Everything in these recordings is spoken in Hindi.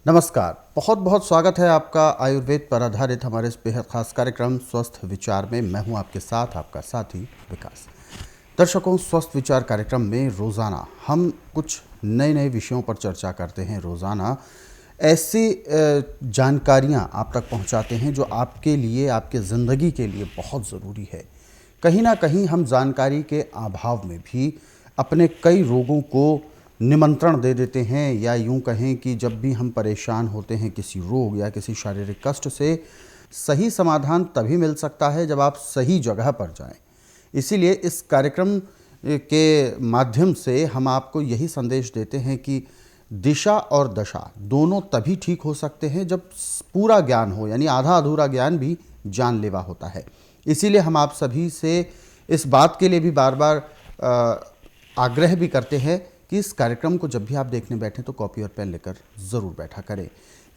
नमस्कार, बहुत बहुत स्वागत है आपका आयुर्वेद पर आधारित हमारे इस बेहद खास कार्यक्रम स्वस्थ विचार में। मैं हूं आपके साथ आपका साथी विकास। दर्शकों, स्वस्थ विचार कार्यक्रम में रोज़ाना हम कुछ नए नए विषयों पर चर्चा करते हैं। रोज़ाना ऐसी जानकारियां आप तक पहुंचाते हैं जो आपके लिए, आपके ज़िंदगी के लिए बहुत ज़रूरी है। कहीं ना कहीं हम जानकारी के अभाव में भी अपने कई रोगों को निमंत्रण दे देते हैं, या यूं कहें कि जब भी हम परेशान होते हैं किसी रोग या किसी शारीरिक कष्ट से, सही समाधान तभी मिल सकता है जब आप सही जगह पर जाएं। इसीलिए इस कार्यक्रम के माध्यम से हम आपको यही संदेश देते हैं कि दिशा और दशा दोनों तभी ठीक हो सकते हैं जब पूरा ज्ञान हो, यानी आधा अधूरा ज्ञान भी जानलेवा होता है। इसीलिए हम आप सभी से इस बात के लिए भी बार बार आग्रह भी करते हैं कि इस कार्यक्रम को जब भी आप देखने बैठें तो कॉपी और पेन लेकर ज़रूर बैठा करें।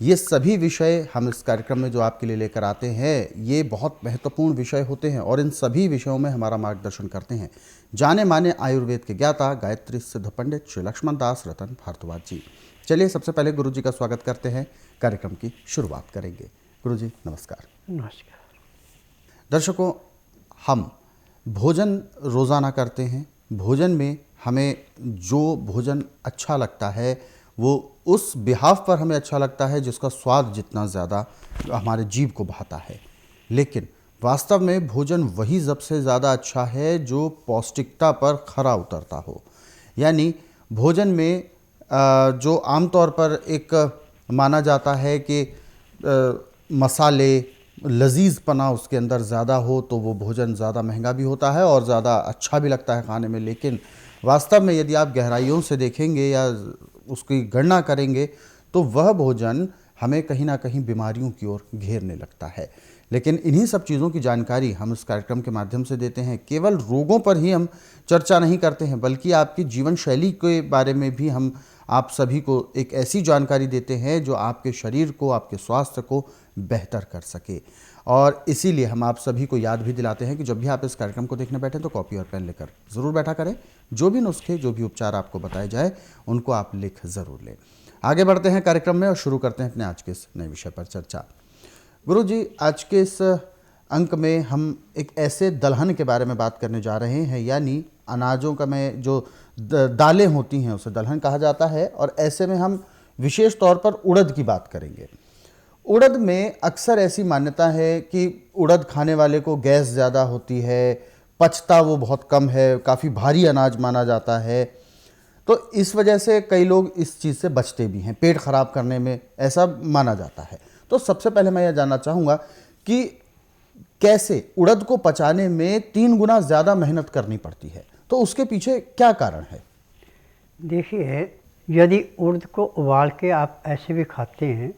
ये सभी विषय हम इस कार्यक्रम में जो आपके लिए लेकर आते हैं, ये बहुत महत्वपूर्ण विषय होते हैं और इन सभी विषयों में हमारा मार्गदर्शन करते हैं जाने माने आयुर्वेद के ज्ञाता गायत्री सिद्ध पंडित श्री लक्ष्मण दास रतन भारद्वाज जी। चलिए सबसे पहले गुरु जी का स्वागत करते हैं, कार्यक्रम की शुरुआत करेंगे। गुरु जी नमस्कार। नमस्कार। दर्शकों, हम भोजन रोज़ाना करते हैं। भोजन में हमें जो भोजन अच्छा लगता है वो उस बिहाफ पर हमें अच्छा लगता है जिसका स्वाद जितना ज़्यादा हमारे जीभ को भाता है। लेकिन वास्तव में भोजन वही सबसे ज़्यादा अच्छा है जो पौष्टिकता पर खरा उतरता हो। यानी भोजन में जो आमतौर पर एक माना जाता है कि मसाले, लजीज पना उसके अंदर ज़्यादा हो तो वो भोजन ज़्यादा महंगा भी होता है और ज़्यादा अच्छा भी लगता है खाने में। लेकिन वास्तव में यदि आप गहराइयों से देखेंगे या उसकी गणना करेंगे तो वह भोजन हमें कहीं ना कहीं बीमारियों की ओर घेरने लगता है। लेकिन इन्हीं सब चीज़ों की जानकारी हम इस कार्यक्रम के माध्यम से देते हैं। केवल रोगों पर ही हम चर्चा नहीं करते हैं, बल्कि आपकी जीवन शैली के बारे में भी हम आप सभी को एक ऐसी जानकारी देते हैं जो आपके शरीर को, आपके स्वास्थ्य को बेहतर कर सके। और इसीलिए हम आप सभी को याद भी दिलाते हैं कि जब भी आप इस कार्यक्रम को देखने बैठें तो कॉपी और पेन लेकर ज़रूर बैठा करें। जो भी नुस्खे, जो भी उपचार आपको बताए जाए उनको आप लिख ज़रूर लें। आगे बढ़ते हैं कार्यक्रम में और शुरू करते हैं अपने आज के इस नए विषय पर चर्चा। गुरु जी, आज के इस अंक में हम एक ऐसे दलहन के बारे में बात करने जा रहे हैं, यानी अनाजों का में जो दालें होती हैं उसे दलहन कहा जाता है। और ऐसे में हम विशेष तौर पर उड़द की बात करेंगे। उड़द में अक्सर ऐसी मान्यता है कि उड़द खाने वाले को गैस ज़्यादा होती है, पचता वो बहुत कम है, काफ़ी भारी अनाज माना जाता है। तो इस वजह से कई लोग इस चीज़ से बचते भी हैं, पेट खराब करने में ऐसा माना जाता है। तो सबसे पहले मैं यह जानना चाहूँगा कि कैसे उड़द को पचाने में 3 गुना ज़्यादा मेहनत करनी पड़ती है, तो उसके पीछे क्या कारण है? देखिए, यदि उड़द को उबाल के आप ऐसे भी खाते हैं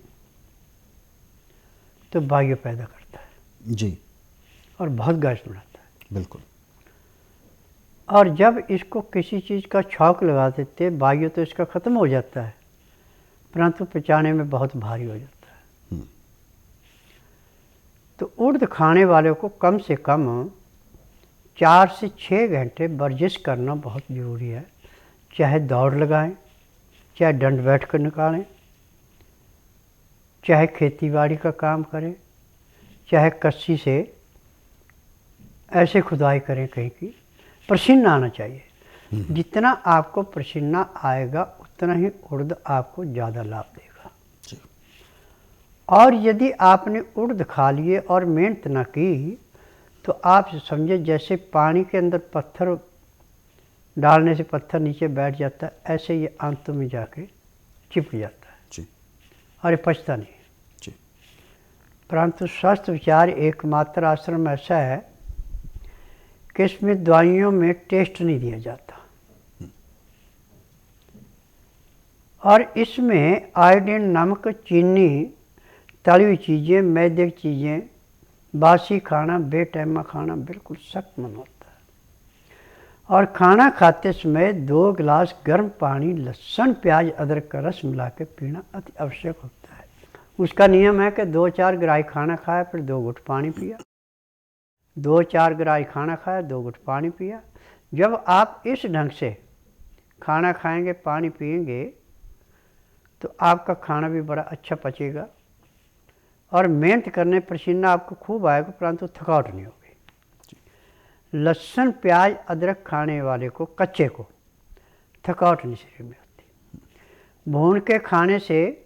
तो वायु पैदा करता है जी, और बहुत गैस बनाता है। बिल्कुल। और जब इसको किसी चीज़ का छौंक लगा देते हैं, वायु तो इसका ख़त्म हो जाता है, परंतु पचाने में बहुत भारी हो जाता है। तो उड़द खाने वाले को कम से कम 4 से 6 घंटे वर्जिश करना बहुत ज़रूरी है। चाहे दौड़ लगाएं, चाहे दंड बैठ कर निकालें, चाहे खेती बाड़ी का काम करें, चाहे कस्सी से ऐसे खुदाई करें कहीं की, पसीना आना चाहिए। जितना आपको पसीना आएगा उतना ही उड़द आपको ज़्यादा लाभ देगा। और यदि आपने उड़द खा लिए और मेहनत ना की तो आप समझे जैसे पानी के अंदर पत्थर डालने से पत्थर नीचे बैठ जाता है, ऐसे ये आंतों में जाके चिपक जाता है जी, और ये पचता नहीं। जी, परंतु स्वस्थ विचार एकमात्र आश्रम ऐसा है कि इसमें दवाइयों में टेस्ट नहीं दिया जाता और इसमें आयोडीन, नमक, चीनी, तली हुई चीज़ें, मैदे की चीज़ें, बासी खाना, बेटैमा खाना बिल्कुल सख्त मन होता है। और खाना खाते समय 2 गिलास गर्म पानी, लहसुन, प्याज, अदरक का रस मिला के पीना अति आवश्यक होता है। उसका नियम है कि 2-4 गिराई खाना खाया फिर 2 घुट पानी पिया, 2-4 गिराई खाना खाया 2 घुट पानी पिया। जब आप इस ढंग से खाना खाएंगे, पानी पिएंगे तो आपका खाना भी बड़ा अच्छा पचेगा और मेहनत करने पसीना आपको खूब आएगा, परंतु थकावट नहीं होगी। लहसुन प्याज अदरक खाने वाले को, कच्चे को, थकावट नहीं शरीर में होती। भून के खाने से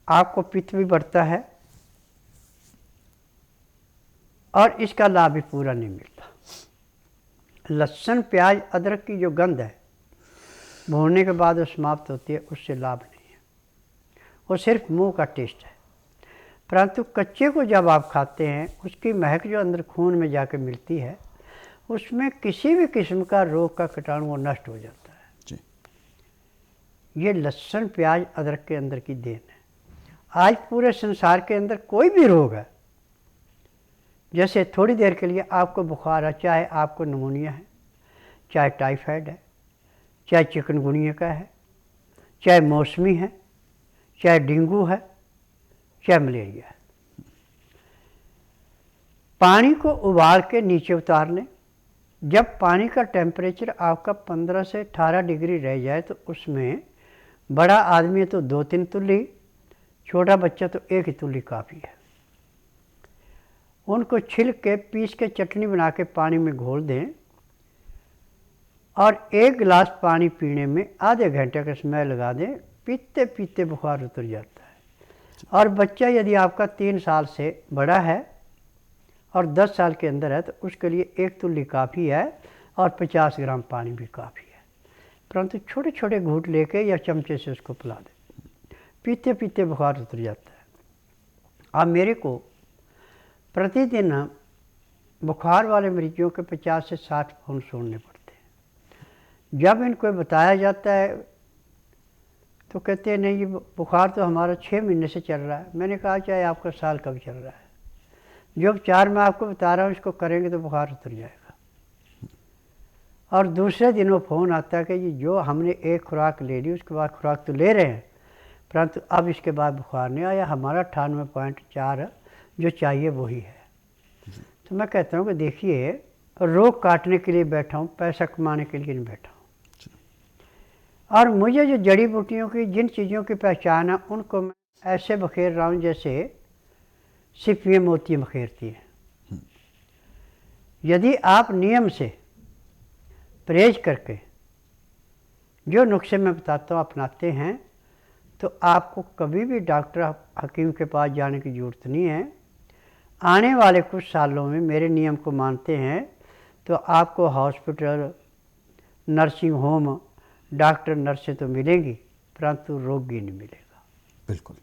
आपको पित्त भी बढ़ता है और इसका लाभ भी पूरा नहीं मिलता। लहसुन प्याज अदरक की जो गंध है भूनने के बाद वो समाप्त होती है, उससे लाभ नहीं है, वो सिर्फ मुंह का टेस्ट है। परंतु कच्चे को जब आप खाते हैं उसकी महक जो अंदर खून में जाके मिलती है, उसमें किसी भी किस्म का रोग का कीटाणु वो नष्ट हो जाता है जी। ये लहसुन प्याज अदरक के अंदर की देन है। आज पूरे संसार के अंदर कोई भी रोग है, जैसे थोड़ी देर के लिए आपको बुखार है, चाहे आपको निमोनिया है, चाहे टाइफाइड है, चाहे चिकनगुनिया का है, चाहे मौसमी है, चाहे डेंगू है, चाहे मलेरिया है, पानी को उबाल के नीचे उतार लें। जब पानी का टेम्परेचर आपका 15 से 18 डिग्री रह जाए तो उसमें बड़ा आदमी है तो 2-3 तुल्ली, छोटा बच्चा तो 1 ही तुल्ली काफ़ी है। उनको छिल के पीस के चटनी बना के पानी में घोल दें और 1 गिलास पानी पीने में आधे घंटे का समय लगा दें, पीते पीते बुखार उतर जाता है। और बच्चा यदि आपका 3 साल से बड़ा है और 10 साल के अंदर है तो उसके लिए 1 तुल्ली काफ़ी है और 50 ग्राम पानी भी काफ़ी है। परंतु छोटे छोटे घूंट लेके या चमचे से उसको पिला दें, पीते पीते बुखार उतर जाता है। अब मेरे को प्रतिदिन बुखार वाले मरीजों के 50 से 60 फ़ोन सुनने पड़ते हैं। जब इनको बताया जाता है तो कहते हैं नहीं, ये बुखार तो हमारा 6 महीने से चल रहा है। मैंने कहा चाहे आपका साल कब चल रहा है, जो उपचार मैं आपको बता रहा हूँ इसको करेंगे तो बुखार उतर जाएगा। और दूसरे दिन वो फ़ोन आता है कि ये जो हमने एक खुराक ले ली, उसके बाद खुराक तो ले रहे हैं परंतु अब इसके बाद बुखार नहीं आया, हमारा 98.4 जो चाहिए वही है। तो मैं कहता हूँ कि देखिए, रोग काटने के लिए बैठा हूँ, पैसा कमाने के लिए नहीं बैठा हूँ। और मुझे जो जड़ी बूटियों की जिन चीज़ों की पहचान है उनको मैं ऐसे बखेर रहा हूँ जैसे सिपियाँ मोती बखेरती हैं। यदि आप नियम से परहेज करके जो नुस्खे मैं बताता हूँ अपनाते हैं तो आपको कभी भी डॉक्टर हकीम के पास जाने की ज़रूरत नहीं है। आने वाले कुछ सालों में मेरे नियम को मानते हैं तो आपको हॉस्पिटल, नर्सिंग होम, डॉक्टर नर्सें तो मिलेंगी परंतु रोगी नहीं मिलेगा। बिल्कुल।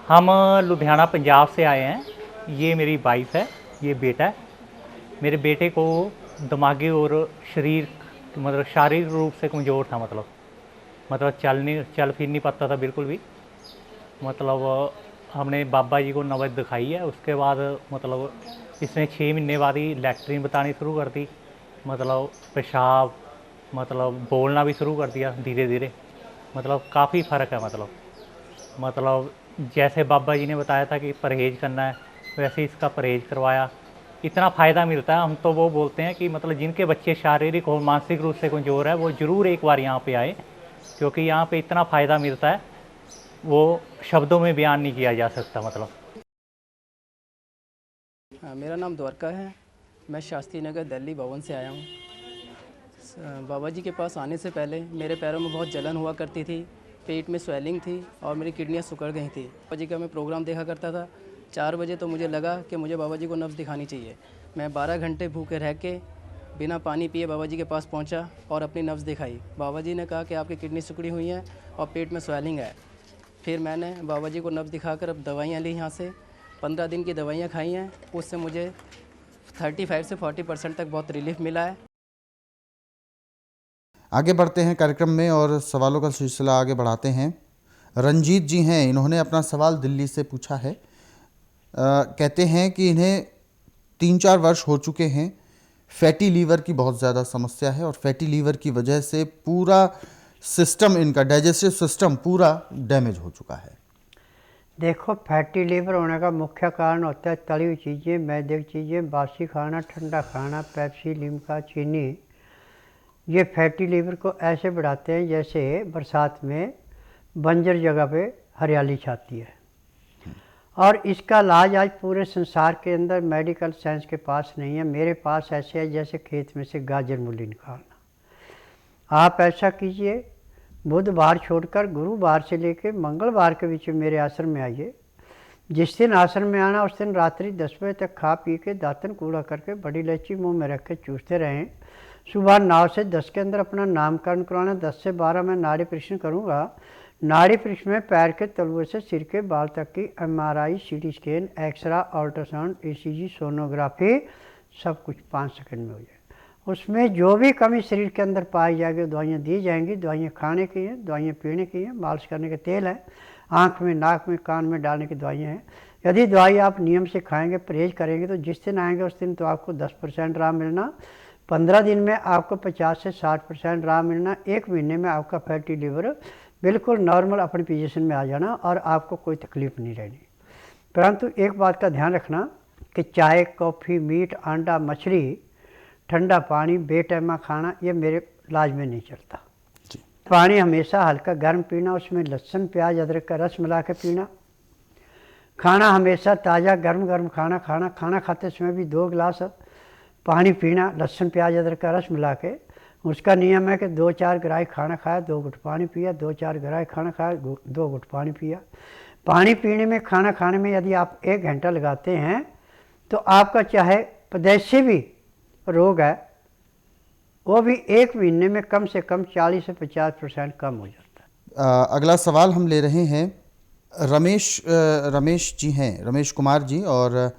हम लुधियाना पंजाब से आए हैं। ये मेरी वाइफ है, ये बेटा है। मेरे बेटे को दिमागी और शरीर मतलब शारीरिक रूप से कमज़ोर था, मतलब चल फिर नहीं पाता था बिल्कुल भी। मतलब हमने बाबा जी को नौबत दिखाई है, उसके बाद मतलब इसने 6 महीने बाद ही लैट्रीन बतानी शुरू कर दी, मतलब पेशाब, मतलब बोलना भी शुरू कर दिया धीरे धीरे। मतलब काफ़ी फ़र्क है। मतलब जैसे बाबा जी ने बताया था कि परहेज़ करना है, वैसे इसका परहेज़ करवाया। इतना फ़ायदा मिलता है, हम तो वो बोलते हैं कि मतलब जिनके बच्चे शारीरिक और मानसिक रूप से कमज़ोर है वो ज़रूर एक बार यहाँ पे आए, क्योंकि यहाँ पे इतना फ़ायदा मिलता है वो शब्दों में बयान नहीं किया जा सकता। मेरा नाम द्वारका है, मैं शास्त्री नगर दिल्ली भवन से आया हूँ। बाबा जी के पास आने से पहले मेरे पैरों में बहुत जलन हुआ करती थी, पेट में स्वेलिंग थी और मेरी किडनियाँ सिकुड़ गई थी। बाबा जी का मैं प्रोग्राम देखा करता था 4 बजे, तो मुझे लगा कि मुझे बाबा जी को नब्ज़ दिखानी चाहिए। मैं 12 घंटे भूखे रह के बिना पानी पिए बाबा जी के पास पहुंचा और अपनी नब्ज़ दिखाई। बाबा जी ने कहा कि आपकी किडनी सिकुड़ी हुई है और पेट में स्वेलिंग है। फिर मैंने बाबा जी को नब्ज़ दिखाकर अब दवाइयाँ ली, यहाँ से 15 दिन की दवाइयाँ खाई हैं। उससे मुझे 35 से 40% तक बहुत रिलीफ मिला है। आगे बढ़ते हैं कार्यक्रम में और सवालों का सिलसिला आगे बढ़ाते हैं। रंजीत जी हैं, इन्होंने अपना सवाल दिल्ली से पूछा है। कहते हैं कि इन्हें 3-4 वर्ष हो चुके हैं, फैटी लीवर की बहुत ज़्यादा समस्या है और फैटी लीवर की वजह से पूरा सिस्टम, इनका डाइजेस्टिव सिस्टम पूरा डैमेज हो चुका है। देखो, फैटी लीवर होने का मुख्य कारण होता है तली हुई चीज़ें, मैदे की चीज़ें, बासी खाना, ठंडा खाना, पेप्सी, लिम्का, चीनी, ये फैटी लीवर को ऐसे बढ़ाते हैं जैसे बरसात में बंजर जगह पे हरियाली छाती है। और इसका इलाज आज पूरे संसार के अंदर मेडिकल साइंस के पास नहीं है। मेरे पास ऐसे है जैसे खेत में से गाजर मूली निकालना। आप ऐसा कीजिए, बुधवार छोड़कर गुरुवार से लेकर मंगलवार के बीच में मेरे आश्रम में आइए। जिस दिन आश्रम में आना उस दिन रात्रि 10 बजे तक खा पी के दातन कूड़ा करके बड़ी इलायची मुंह में रख के चूसते रहें। सुबह 9 से 10 के अंदर अपना नामकरण करवाना। 10 से 12 में नाड़ी परीक्षण करूँगा। नाड़ी परीक्षण में पैर के तलुए से सिर के बाल तक की MRI, CT scan, x-ray, ultrasound, ECG, sonography सब कुछ 5 सेकंड में हो जाएगा। उसमें जो भी कमी शरीर के अंदर पाई जाएगी दवाइयाँ दी जाएंगी। दवाइयाँ खाने की हैं, दवाइयाँ पीने की हैं, मालिश करने के तेल है, आँख में, नाक में, कान में डालने की दवाइयाँ हैं। यदि दवाई आप नियम से खाएंगे, परहेज करेंगे तो जिस दिन आएंगे उस दिन तो आपको 10% आराम मिलना। 15 दिन में आपको 50 से 60% आराम मिलना। 1 महीने में आपका फैटी लीवर बिल्कुल नॉर्मल अपनी पोजीशन में आ जाना और आपको कोई तकलीफ नहीं रहनी। परंतु एक बात का ध्यान रखना कि चाय, कॉफ़ी, मीट, अंडा, मछली, ठंडा पानी बेटैमा खाना ये मेरे इलाज में नहीं चलता। पानी हमेशा हल्का गर्म पीना, उसमें लहसुन, प्याज, अदरक का रस मिला के पीना। खाना हमेशा ताज़ा गर्म गर्म खाना खाना। खाना खाते समय भी 2 गिलास पानी पीना, लहसुन, प्याज, अदरक का रस मिला के। उसका नियम है कि 2-4 गराई खाना खाया, 2 घुट पानी पिया, 2-4 गराई खाना खाया, 2 घुट पानी पिया। पानी पीने में, खाना खाने में यदि आप 1 घंटा लगाते हैं तो आपका चाहे पदेशी भी रोग है वो भी 1 महीने में कम से कम 40 से 50% कम हो जाता है। अगला सवाल हम ले रहे हैं रमेश जी हैं, रमेश कुमार जी, और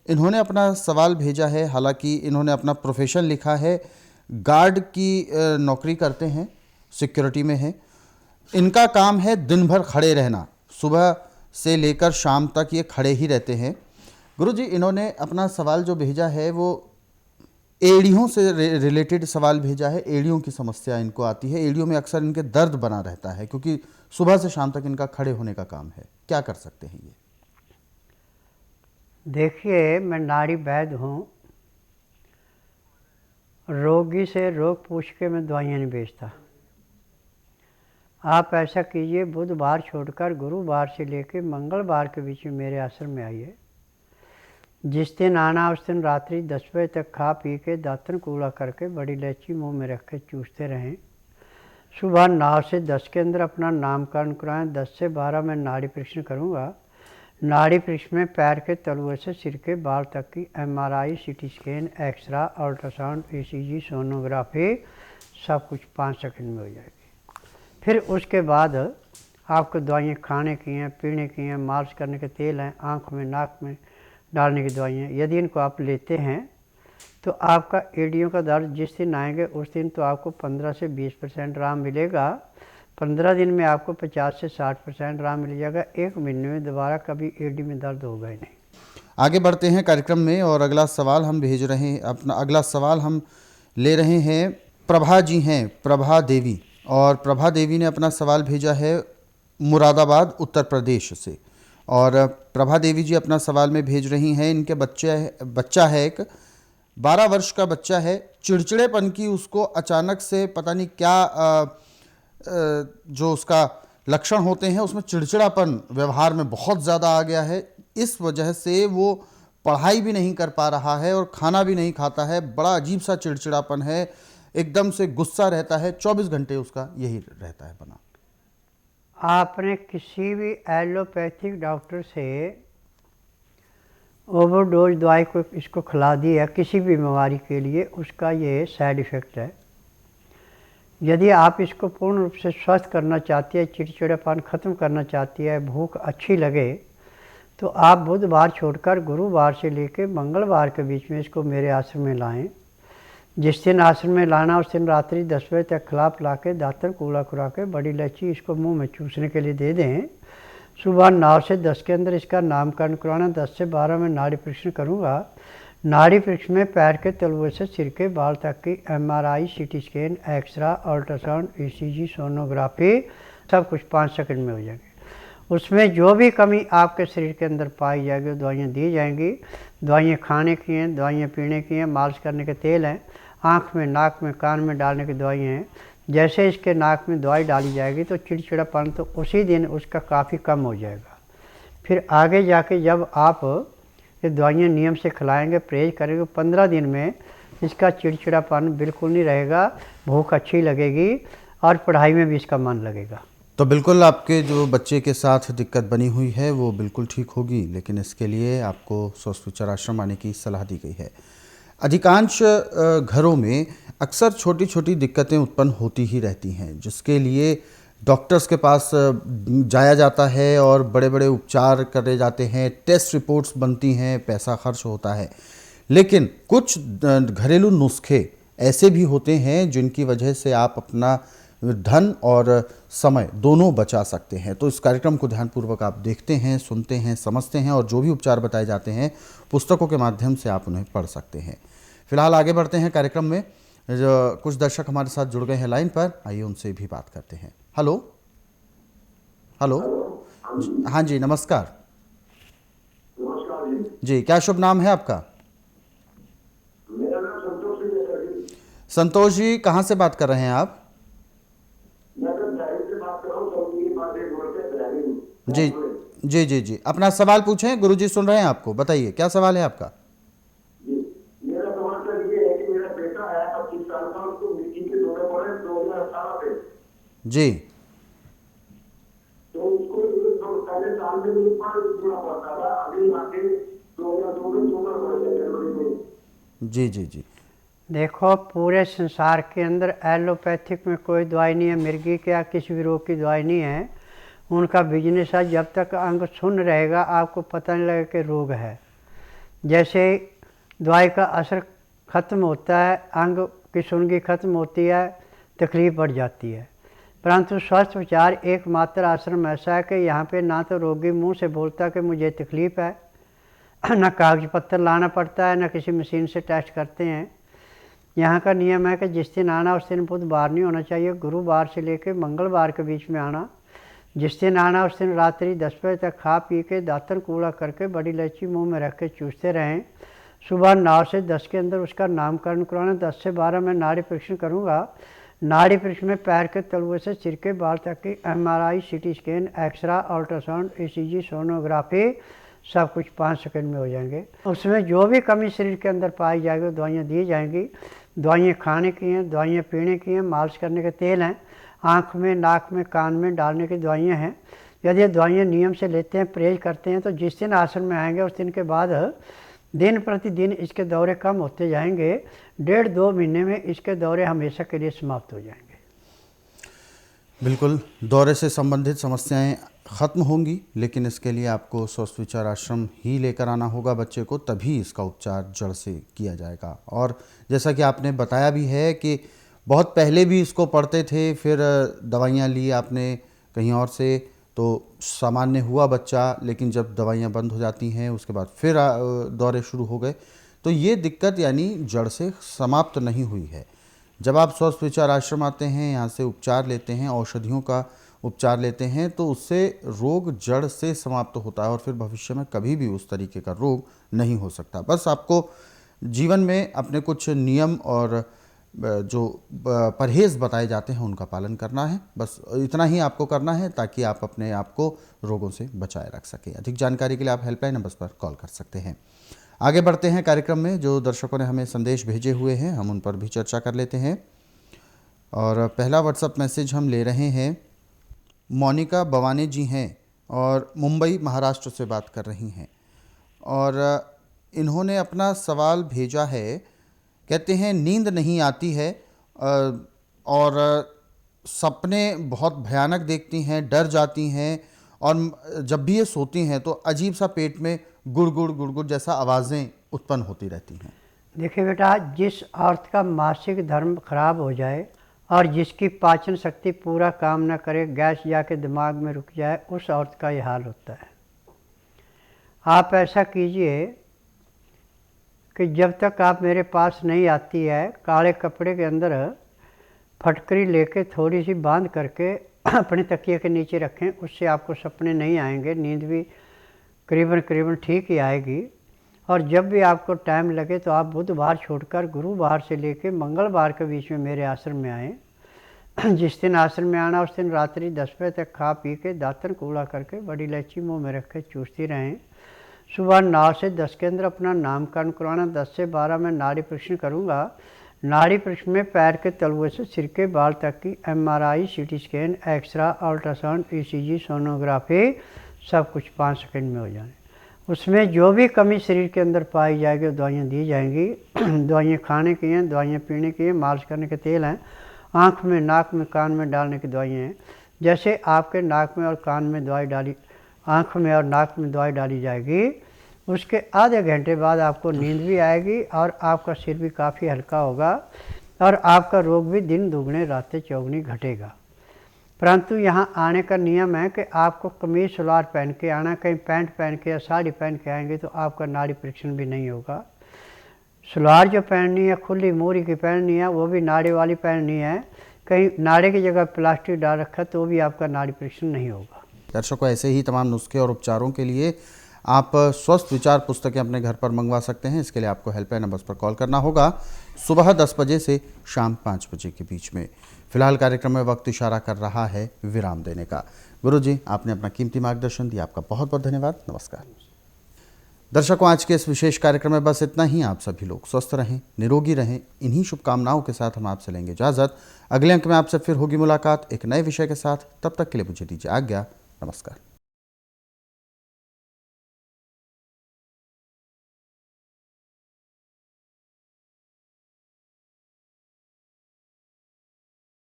इन्होंने अपना सवाल भेजा है। हालांकि इन्होंने अपना प्रोफेशन लिखा है, गार्ड की नौकरी करते हैं, सिक्योरिटी में हैं। इनका काम है दिन भर खड़े रहना, सुबह से लेकर शाम तक ये खड़े ही रहते हैं। गुरुजी, इन्होंने अपना सवाल जो भेजा है वो एड़ियों से रिलेटेड सवाल भेजा है। एड़ियों की समस्या इनको आती है, एड़ियों में अक्सर इनके दर्द बना रहता है क्योंकि सुबह से शाम तक इनका खड़े होने का काम है। क्या कर सकते हैं ये? देखिए, मैं नाड़ी वैद्य हूँ। रोगी से रोग पूछ के मैं दवाइयाँ नहीं बेचता। आप ऐसा कीजिए, बुधवार छोड़कर गुरुवार से लेकर मंगलवार के बीच में मेरे आश्रम में आइए। जिस दिन आना उस दिन रात्रि 10 बजे तक खा पी के दातन कूड़ा करके बड़ी इलायची मुंह में रख के चूसते रहें। सुबह 9 से 10 के अंदर अपना नामकरण कराएं। 10 से 12 में नाड़ी परीक्षण करूँगा। नाड़ी परीक्षण में पैर के तलुए से सिर के बाल तक की MRI, CT scan, x-ray, ultrasound, ECG, sonography सब कुछ 5 सेकंड में हो जाएगी। फिर उसके बाद आपको दवाइयाँ खाने की हैं, पीने की हैं, मालिश करने के तेल हैं, आँख में, नाक में डालने की दवाइयाँ। यदि इनको आप लेते हैं तो आपका एड़ियों का दर्द जिस दिन आएंगे उस दिन तो आपको 15 से 20% आराम मिलेगा। 15 दिन में आपको 50 से 60% आराम मिल जाएगा। 1 महीने में दोबारा कभी एड़ी में दर्द होगा ही नहीं। आगे बढ़ते हैं कार्यक्रम में और अगला सवाल हम भेज रहे हैं। अपना अगला सवाल हम ले रहे हैं, प्रभा जी हैं, प्रभा देवी, और प्रभा देवी ने अपना सवाल भेजा है मुरादाबाद, उत्तर प्रदेश से। और प्रभा देवी जी अपना सवाल में भेज रही हैं, इनके बच्चा है, एक 12 वर्ष का बच्चा है। चिड़चिड़ेपन की उसको अचानक से पता नहीं क्या जो उसका लक्षण होते हैं उसमें चिड़चिड़ापन व्यवहार में बहुत ज़्यादा आ गया है। इस वजह से वो पढ़ाई भी नहीं कर पा रहा है और खाना भी नहीं खाता है। बड़ा अजीब सा चिड़चिड़ापन है, एकदम से गुस्सा रहता है, 24 घंटे उसका यही रहता है बना। आपने किसी भी एलोपैथिक डॉक्टर से ओवरडोज दवाई को इसको खिला दी है किसी भी बीमारी के लिए, उसका ये साइड इफ़ेक्ट है। यदि आप इसको पूर्ण रूप से स्वस्थ करना चाहती है, चिड़चिड़ापन ख़त्म करना चाहती है, भूख अच्छी लगे, तो आप बुधवार छोड़कर गुरुवार से लेकर मंगलवार के बीच में इसको मेरे आश्रम में लाएं। जिस दिन आश्रम में लाना उस दिन रात्रि 10 बजे तक खिला पिला के दातन कूड़ा खुरा के बड़ी इलायची इसको मुंह में चूसने के लिए दे दें। सुबह 9 से 10 के अंदर इसका नामकरण करवाना। 10 से 12 में नाड़ी परीक्षण करूँगा। नाड़ी परीक्षण में पैर के तलुए से सिर के बाल तक की MRI, CT scan, x-ray, ultrasound, ECG, sonography सब कुछ 5 सेकंड में हो जाएंगे। उसमें जो भी कमी आपके शरीर के अंदर पाई जाएगी दवाइयाँ दी जाएंगी। दवाइयाँ खाने की हैं, दवाइयाँ पीने की हैं, मालिश करने के तेल हैं, आँख में, नाक में, कान में डालने की दवाई हैं। जैसे इसके नाक में दवाई डाली जाएगी तो चिड़चिड़ापन तो उसी दिन उसका काफ़ी कम हो जाएगा। फिर आगे जाके जब आप ये दवाइयाँ नियम से खिलाएंगे, परहेज करेंगे, 15 दिन में इसका चिड़चिड़ापन बिल्कुल नहीं रहेगा, भूख अच्छी लगेगी और पढ़ाई में भी इसका मन लगेगा। तो बिल्कुल आपके जो बच्चे के साथ दिक्कत बनी हुई है वो बिल्कुल ठीक होगी, लेकिन इसके लिए आपको स्वस्थ विचार आश्रम आने की सलाह दी गई है। अधिकांश घरों में अक्सर छोटी छोटी दिक्कतें उत्पन्न होती ही रहती हैं, जिसके लिए डॉक्टर्स के पास जाया जाता है और बड़े बड़े उपचार करे जाते हैं, टेस्ट रिपोर्ट्स बनती हैं, पैसा खर्च होता है। लेकिन कुछ घरेलू नुस्खे ऐसे भी होते हैं जिनकी वजह से आप अपना धन और समय दोनों बचा सकते हैं। तो इस कार्यक्रम को ध्यानपूर्वक आप देखते हैं, सुनते हैं, समझते हैं और जो भी उपचार बताए जाते हैं पुस्तकों के माध्यम से आप उन्हें पढ़ सकते हैं। फिलहाल आगे बढ़ते हैं कार्यक्रम में। जो कुछ दर्शक हमारे साथ जुड़ गए हैं लाइन पर, आइए उनसे भी बात करते हैं। हेलो हेलो, हाँ जी नमस्कार। नमस्कार जी, क्या शुभ नाम है आपका? मेरा नाम संतोष सिंह है। संतोष जी, कहाँ से बात कर रहे हैं आप? मैं ड्राइविंग से बात कर रहा हूँ, सऊदी के पास एक रोड पे ड्राइविंग। जी जी जी जी, अपना सवाल पूछें, गुरुजी सुन रहे हैं आपको। बताइए क्या सवाल है आपका? जी, मेरा सवाल सर ये है कि मेरा बेटा है 25 साल का, उसको मिट्टी के दौरे पड़े 2018 से। जी तो उसको पहले साल में एक बार जुड़ा पड़ता था, अगली बातें 2016 जनवरी में। जी जी जी, देखो, पूरे संसार के अंदर एलोपैथिक में कोई दवाई नहीं है, मिर्गी के या किसी भी रोग की दवाई नहीं है। उनका बिजनेस है, जब तक अंग सुन्न रहेगा आपको पता नहीं लगेगा कि रोग है। जैसे दवाई का असर ख़त्म होता है, अंग की सुनगी खत्म होती है, तकलीफ बढ़ जाती है। परंतु स्वस्थ विचार एकमात्र आश्रम ऐसा है कि यहाँ पे ना तो रोगी मुंह से बोलता कि मुझे तकलीफ़ है, ना कागज पत्तर लाना पड़ता है, ना किसी मशीन से टेस्ट करते हैं। यहाँ का नियम है कि जिस दिन आना उस दिन बुधवार नहीं होना चाहिए, गुरुवार से लेकर मंगलवार के बीच में आना। जिस दिन आना उस दिन रात्रि 10 बजे तक खा पी के दातन कूड़ा करके बड़ी इलायची मुंह में रख के चूसते रहें। सुबह 9 से 10 के अंदर उसका नामकरण करवाना। 10 से 12 मैं नाड़ी परीक्षण करूँगा। नाड़ी परीक्षण में पैर के तलुए से सिर के बाल तक की MRI, CT scan, x-ray, ultrasound, ECG, sonography सब कुछ 5 सेकंड में हो जाएंगे। उसमें जो भी कमी शरीर के अंदर पाई जाएगी दवाइयाँ दी जाएंगी। दवाइयाँ खाने की हैं, दवाइयाँ पीने की हैं, मालिश करने के तेल हैं, आँख में, नाक में, कान में डालने की दवाइयाँ हैं। यदि दवाइयाँ नियम से लेते हैं, परहेज करते हैं, तो जिस दिन आश्रम में आएंगे उस दिन के बाद दिन प्रतिदिन इसके दौरे कम होते जाएंगे। 1.5-2 महीने में इसके दौरे हमेशा के लिए समाप्त हो जाएंगे। बिल्कुल दौरे से संबंधित समस्याएं ख़त्म होंगी, लेकिन इसके लिए आपको स्वस्थ विचार आश्रम ही लेकर आना होगा बच्चे को, तभी इसका उपचार जड़ से किया जाएगा। और जैसा कि आपने बताया भी है कि बहुत पहले भी इसको पढ़ते थे, फिर दवाइयाँ ली आपने कहीं और से, तो सामान्य हुआ बच्चा, लेकिन जब दवाइयाँ बंद हो जाती हैं उसके बाद फिर दौरे शुरू हो गए। तो ये दिक्कत यानी जड़ से समाप्त नहीं हुई है। जब आप स्वस्थ विचार आश्रम आते हैं, यहाँ से उपचार लेते हैं, औषधियों का उपचार लेते हैं, तो उससे रोग जड़ से समाप्त होता है और फिर भविष्य में कभी भी उस तरीके का रोग नहीं हो सकता। बस आपको जीवन में अपने कुछ नियम और जो परहेज़ बताए जाते हैं उनका पालन करना है। बस इतना ही आपको करना है ताकि आप अपने आप को रोगों से बचाए रख सकें। अधिक जानकारी के लिए आप हेल्पलाइन नंबर पर कॉल कर सकते हैं। आगे बढ़ते हैं कार्यक्रम में। जो दर्शकों ने हमें संदेश भेजे हुए हैं हम उन पर भी चर्चा कर लेते हैं। और पहला व्हाट्सएप मैसेज हम ले रहे हैं। मोनिका बवाने जी हैं और मुंबई महाराष्ट्र से बात कर रही हैं, और इन्होंने अपना सवाल भेजा है। कहते हैं नींद नहीं आती है और सपने बहुत भयानक देखती हैं, डर जाती हैं, और जब भी ये सोती हैं तो अजीब सा पेट में गुड़गुड़ गुड़गुड़ जैसा आवाज़ें उत्पन्न होती रहती हैं। देखिए बेटा, जिस औरत का मासिक धर्म खराब हो जाए और जिसकी पाचन शक्ति पूरा काम न करे, गैस जाके दिमाग में रुक जाए, उस औरत का ये हाल होता है। आप ऐसा कीजिए कि जब तक आप मेरे पास नहीं आती है, काले कपड़े के अंदर फटकरी लेके थोड़ी सी बांध करके अपने तकिए के नीचे रखें। उससे आपको सपने नहीं आएंगे, नींद भी करीबन ठीक ही आएगी। और जब भी आपको टाइम लगे तो आप बुधवार छोड़कर गुरुवार से लेकर मंगलवार के बीच में मेरे आश्रम में आएँ। जिस दिन आश्रम में आना उस दिन रात्रि 10 बजे तक खा पी के दातन कूड़ा करके बड़ी इलायची मुँह में रख के चूसती रहें। सुबह 9 से 10 के अंदर अपना नामकरण करवाना। 10 से 12 में नाड़ी परीक्षण करूँगा। नाड़ी परीक्षण में पैर के तलुए से सिर के बाल तक की MRI, CT scan, x-ray, ultrasound, ECG, sonography सब कुछ 5 सेकंड में हो जाए। उसमें जो भी कमी शरीर के अंदर पाई जाएगी वो दवाइयाँ दी जाएंगी। दवाइयाँ खाने की हैं, दवाइयाँ पीने की हैं, मालिश करने के तेल हैं, आँख में, नाक में, कान में डालने की दवाइयाँ हैं। जैसे आपके नाक में और कान में दवाई डाली, आँख में और नाक में दवाई डाली जाएगी, उसके आधे घंटे बाद आपको नींद भी आएगी और आपका सिर भी काफ़ी हल्का होगा और आपका रोग भी दिन दुगने रातें चौगुनी घटेगा। परंतु यहाँ आने का नियम है कि आपको कमीज सलवार पहन के आना, कहीं पैंट पहन के या साड़ी पहन के आएंगे तो आपका नाड़ी परीक्षण भी नहीं होगा। सलवार जो पहननी है खुली मोरी की पहननी है, वो भी नाड़े वाली पहननी है। कहीं नाड़े की जगह प्लास्टिक डाल रखा तो भी आपका नाड़ी परीक्षण नहीं होगा। दर्शकों, ऐसे ही तमाम नुस्खे और उपचारों के लिए आप स्वस्थ विचार पुस्तकें अपने घर पर मंगवा सकते हैं। इसके लिए आपको हेल्पलाइन नंबर पर कॉल करना होगा सुबह 10 बजे से शाम 5 बजे के बीच में। फिलहाल कार्यक्रम में वक्त इशारा कर रहा है विराम देने का। गुरुजी, आपने अपना कीमती मार्गदर्शन दिया, आपका बहुत बहुत धन्यवाद। नमस्कार। दर्शकों, आज के इस विशेष कार्यक्रम में बस इतना ही। आप सभी लोग स्वस्थ रहें, निरोगी रहें, इन्हीं शुभकामनाओं के साथ हम आपसे लेंगे इजाज़त। अगले अंक में आपसे फिर होगी मुलाकात एक नए विषय के साथ। तब तक के लिए मुझे दीजिए आज्ञा। नमस्कार।